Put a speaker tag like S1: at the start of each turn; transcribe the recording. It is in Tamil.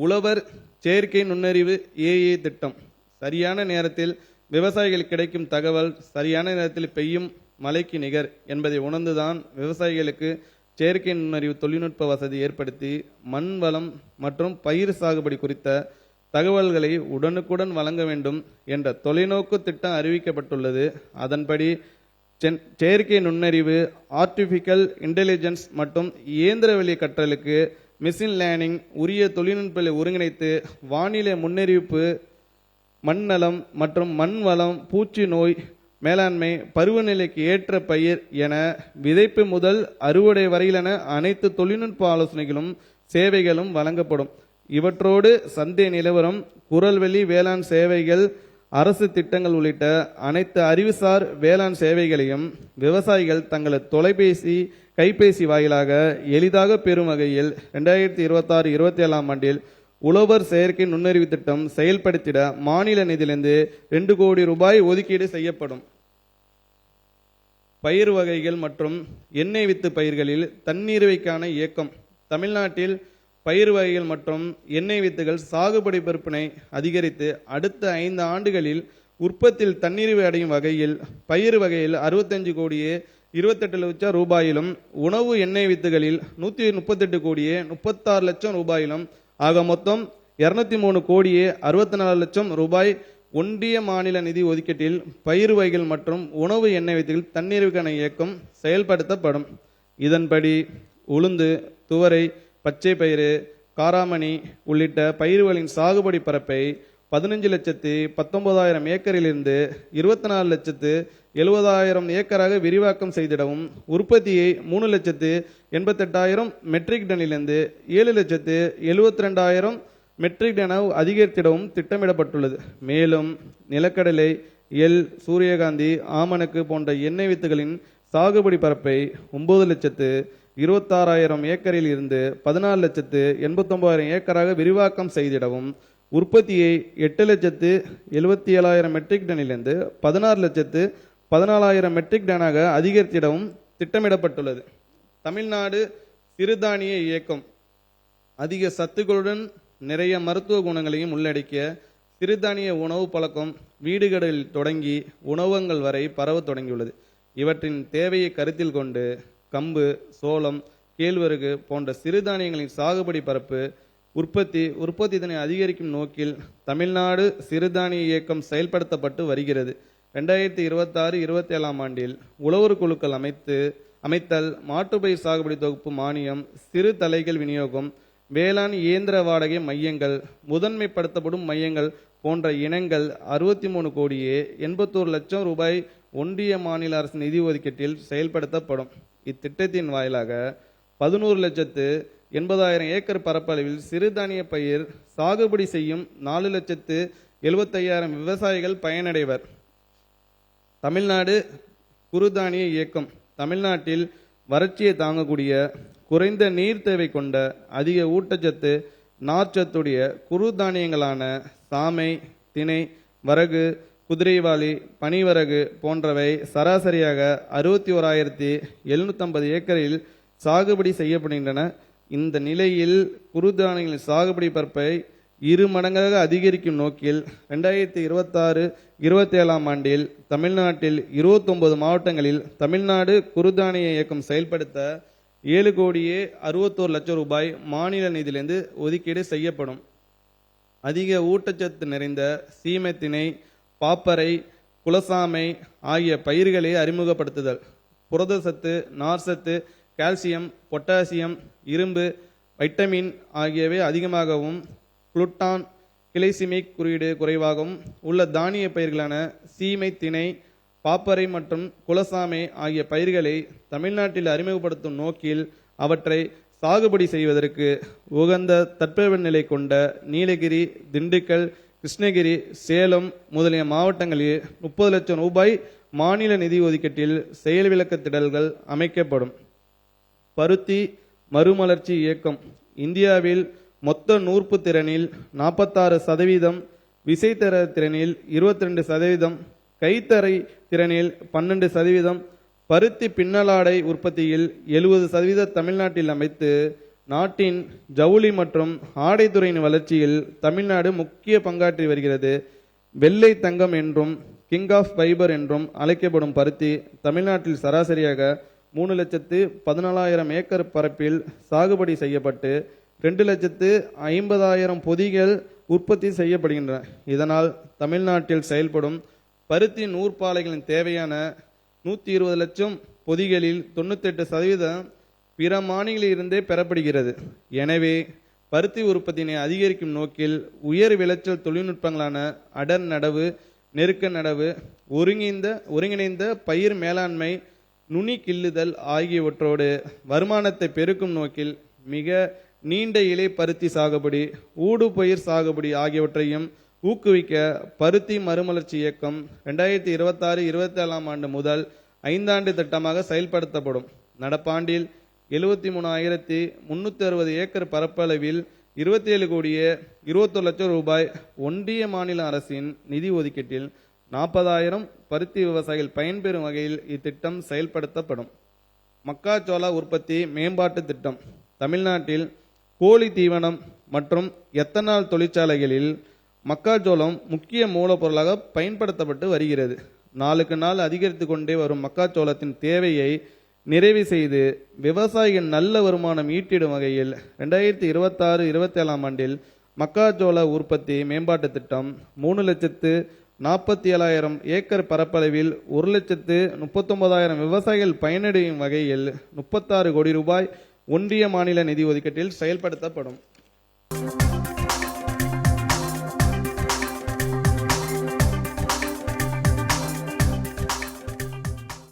S1: உழவர் செயற்கை நுண்ணறிவு ஏஏ திட்டம். சரியான நேரத்தில் விவசாயிகளுக்கு கிடைக்கும் தகவல் சரியான நேரத்தில் பெய்யும் மழைக்கு நிகர் என்பதை உணர்ந்துதான் விவசாயிகளுக்கு செயற்கை நுண்ணறிவு தொழில்நுட்ப வசதி ஏற்படுத்தி மண் வளம் மற்றும் பயிர் சாகுபடி குறித்த தகவல்களை உடனுக்குடன் வழங்க வேண்டும் என்ற தொலைநோக்கு திட்டம் அறிவிக்கப்பட்டுள்ளது. அதன்படி செயற்கை நுண்ணறிவு, ஆர்டிபிஷியல் இன்டெலிஜென்ஸ் மற்றும் இயந்திரவழி கற்றலுக்கு மிஷின் லேர்னிங் உரிய தொழில்நுட்பங்களை ஒருங்கிணைத்து வானிலை முன்னறிவிப்பு, மண்ணலம் மற்றும் மண் வளம், பூச்சி நோய் மேலாண்மை, பருவநிலைக்கு ஏற்ற பயிர் என விதைப்பு முதல் அறுவடை வரையிலான அனைத்து தொழில்நுட்ப ஆலோசனைகளும் சேவைகளும் வழங்கப்படும். இவற்றோடு சந்தை நிலவரம், குரல்வெளி வேளாண் சேவைகள், அரசு திட்டங்கள் உள்ளிட்ட அனைத்து அறிவுசார் வேளாண் சேவைகளையும் விவசாயிகள் தங்களது தொலைபேசி, கைபேசி வாயிலாக எளிதாக பெறும் வகையில் 2026-27 ஆண்டில் உழவர் செயற்கை நுண்ணறிவு திட்டம் செயல்படுத்திட மாநில நிதியிலிருந்து 2 கோடி ரூபாய் ஒதுக்கீடு செய்யப்படும். பயிர் வகைகள் மற்றும் எண்ணெய் வித்து பயிர்களில் தன்னிறைவுக்கான இயக்கம். தமிழ்நாட்டில் பயிர் வகைகள் மற்றும் எண்ணெய் வித்துகள் சாகுபடி விற்பனை அதிகரித்து அடுத்த 5 ஆண்டுகளில் உற்பத்தியில் தன்னிறைவு அடையும் வகையில் பயிர் வகையில் 65 கோடியே 28 லட்சம் ரூபாயிலும், உணவு எண்ணெய் வித்துகளில் 138 கோடியே 36 லட்சம் ரூபாயிலும் ஆக மொத்தம் 203 கோடியே 64 லட்சம் ரூபாய் ஒன்றிய மாநில நிதி ஒதுக்கீட்டில் பயிர் வகைகள் மற்றும் உணவு எண்ணெய் வித்துகள் தன்னிறைவுக்கான இயக்கம் செயல்படுத்தப்படும். இதன்படி உளுந்து, துவரை, பச்சை பயிறு, காராமணி உள்ளிட்ட பயிர்களின் சாகுபடி பரப்பை 15,19,000 ஏக்கரிலிருந்து 24,70,000 ஏக்கராக விரிவாக்கம் செய்திடவும், உற்பத்தியை 3,88,000 மெட்ரிக் டனிலிருந்து 7,72,000 மெட்ரிக் டன் அதிகரித்திடவும் திட்டமிடப்பட்டுள்ளது. மேலும் நிலக்கடலை, எள், சூரியகாந்தி, ஆமணக்கு போன்ற எண்ணெய் வித்துகளின் சாகுபடி பரப்பை 9,26,000 ஏக்கரில் இருந்து 14,89,000 ஏக்கராக விரிவாக்கம் செய்திடவும், உற்பத்தியை 8,77,000 மெட்ரிக் டனிலிருந்து 16,14,000 மெட்ரிக் டனாக அதிகரித்திடவும் திட்டமிடப்பட்டுள்ளது. தமிழ்நாடு சிறுதானிய இயக்கம். அதிக சத்துக்களுடன் நிறைய மருத்துவ குணங்களையும் உள்ளடக்கிய சிறுதானிய உணவு பழக்கம் வீடுகளில் தொடங்கி உணவகங்கள் வரை பரவ தொடங்கியுள்ளது. இவற்றின் தேவையை கருத்தில் கொண்டு கம்பு, சோளம், கேழ்வரகு போன்ற சிறுதானியங்களின் சாகுபடி பரப்பு உற்பத்தி தினை அதிகரிக்கும் நோக்கில் தமிழ்நாடு சிறுதானிய இயக்கம் செயல்படுத்தப்பட்டு வருகிறது. 2026-27 ஆண்டில் உழவர் குழுக்கள் அமைத்தல், மாற்றுப்பயிர் சாகுபடி தொகுப்பு மானியம், சிறு தலைகள் விநியோகம், வேளாண் இயந்திர வாடகை மையங்கள், முதன்மைப்படுத்தப்படும் மையங்கள் போன்ற இனங்கள் 63 கோடியே 81 லட்சம் ரூபாய் ஒன்றிய மாநில அரசு நிதி ஒதுக்கீட்டில் செயல்படுத்தப்படும். இத்திட்டத்தின் வாயிலாக 11,80,000 ஏக்கர் பரப்பளவில் சிறுதானிய பயிர் சாகுபடி செய்யும் 4,75,000 விவசாயிகள் பயனடைவர். தமிழ்நாடு குறுதானிய இயக்கம். தமிழ்நாட்டில் வறட்சியை தாங்கக்கூடிய குறைந்த நீர் தேவை கொண்ட அதிக ஊட்டச்சத்து நார்ச்சத்துடைய குறுதானியங்களான சாமை, திணை, வரகு, குதிரைவாளி, பனிவரகு போன்றவை சராசரியாக 61,750 ஏக்கரில் சாகுபடி செய்யப்படுகின்றன. இந்த நிலையில் குறுதானியங்களின் சாகுபடி பரப்பை 2 மடங்காக அதிகரிக்கும் நோக்கில் 2026-27 ஆண்டில் தமிழ்நாட்டில் 29 மாவட்டங்களில் தமிழ்நாடு குறுதானிய இயக்கம் செயல்படுத்த 7 கோடியே 61 லட்சம் ரூபாய் மாநில நிதியிலிருந்து ஒதுக்கீடு செய்யப்படும். அதிக ஊட்டச்சத்து நிறைந்த சீமை திணை, பாப்பரை, குலசாமை ஆகிய பயிர்களை அறிமுகப்படுத்துதல். புரதச்சத்து, நார்சத்து, கால்சியம், பொட்டாசியம், இரும்பு, வைட்டமின் ஆகியவை அதிகமாகவும் குளுட்டான், கிளைசிமிக் குறியீடு குறைவாகவும் உள்ள தானிய பயிர்களான சீமை திணை, பாப்பரை மற்றும் குலசாமை ஆகிய பயிர்களை தமிழ்நாட்டில் அறிமுகப்படுத்தும் நோக்கில் அவற்றை சாகுபடி செய்வதற்கு உகந்த தட்பவெப்பநிலை கொண்ட நீலகிரி, திண்டுக்கல், கிருஷ்ணகிரி, சேலம் முதலிய மாவட்டங்களில் 30 லட்சம் ரூபாய் மாநில நிதி ஒதுக்கீட்டில் செயல் விளக்க திடல்கள் அமைக்கப்படும். பருத்தி மறுமலர்ச்சி இயக்கம். இந்தியாவில் மொத்த நூற்பு திறனில் 46%, விசைத்தர திறனில் 22%, கைத்தறை திறனில் 12%, பருத்தி பின்னலாடை உற்பத்தியில் 70% தமிழ்நாட்டில் அமைத்து நாட்டின் ஜவுளி மற்றும் ஆடைத்துறையின் வளர்ச்சியில் தமிழ்நாடு முக்கிய பங்காற்றி வருகிறது. வெள்ளை தங்கம் என்றும் கிங் ஆஃப் ஃபைபர் என்றும் அழைக்கப்படும் பருத்தி தமிழ்நாட்டில் சராசரியாக 3,14,000 ஏக்கர் பரப்பில் சாகுபடி செய்யப்பட்டு 2,50,000 பொதிகள் உற்பத்தி செய்யப்படுகின்றன. இதனால் தமிழ்நாட்டில் செயல்படும் பருத்தி நூற்பாலைகளின் தேவையான 120 லட்சம் பொதிகளில் 98% பிற மாநிலங்களிலிருந்தே பெறப்படுகிறது. எனவே பருத்தி உற்பத்தியினை அதிகரிக்கும் நோக்கில் உயர் விளைச்சல் தொழில்நுட்பங்களான அடர் நடவு, நெருக்க நடவு, ஒருங்கிணைந்த பயிர் மேலாண்மை, நுனி கிள்ளுதல் ஆகியவற்றோடு வருமானத்தை பெருக்கும் நோக்கில் மிக நீண்ட இலை பருத்தி சாகுபடி, ஊடுபயிர் சாகுபடி ஆகியவற்றையும் ஊக்குவிக்க பருத்தி மறுமலர்ச்சி இயக்கம் 2026-27 ஆண்டு முதல் 5 ஆண்டு திட்டமாக செயல்படுத்தப்படும். நடப்பாண்டில் 73,360 ஏக்கர் பரப்பளவில் 27,21 லட்சம் ரூபாய் ஒன்றிய மாநில அரசின் நிதி ஒதுக்கீட்டில் 40,000 பருத்தி விவசாயிகள் பயன்பெறும் வகையில் இத்திட்டம் செயல்படுத்தப்படும். மக்காச்சோள உற்பத்தி மேம்பாட்டு திட்டம். தமிழ்நாட்டில் கோழி தீவனம் மற்றும் எத்தனால் தொழிற்சாலைகளில் மக்காச்சோளம் முக்கிய மூலப்பொருளாக பயன்படுத்தப்பட்டு வருகிறது. நாளுக்கு நாள் அதிகரித்து கொண்டே வரும் மக்காச்சோளத்தின் தேவையை நிறைவு செய்து விவசாயிகள் நல்ல வருமானம் ஈட்டிடும் வகையில் 2026-27 ஆண்டில் மக்காச்சோள உற்பத்தி மேம்பாட்டு திட்டம் 3,47,000 ஏக்கர் பரப்பளவில் 1,39,000 விவசாயிகள் பயனடையும் வகையில் 36 கோடி ரூபாய் ஒன்றிய மாநில நிதி ஒதுக்கீட்டில் செயல்படுத்தப்படும்.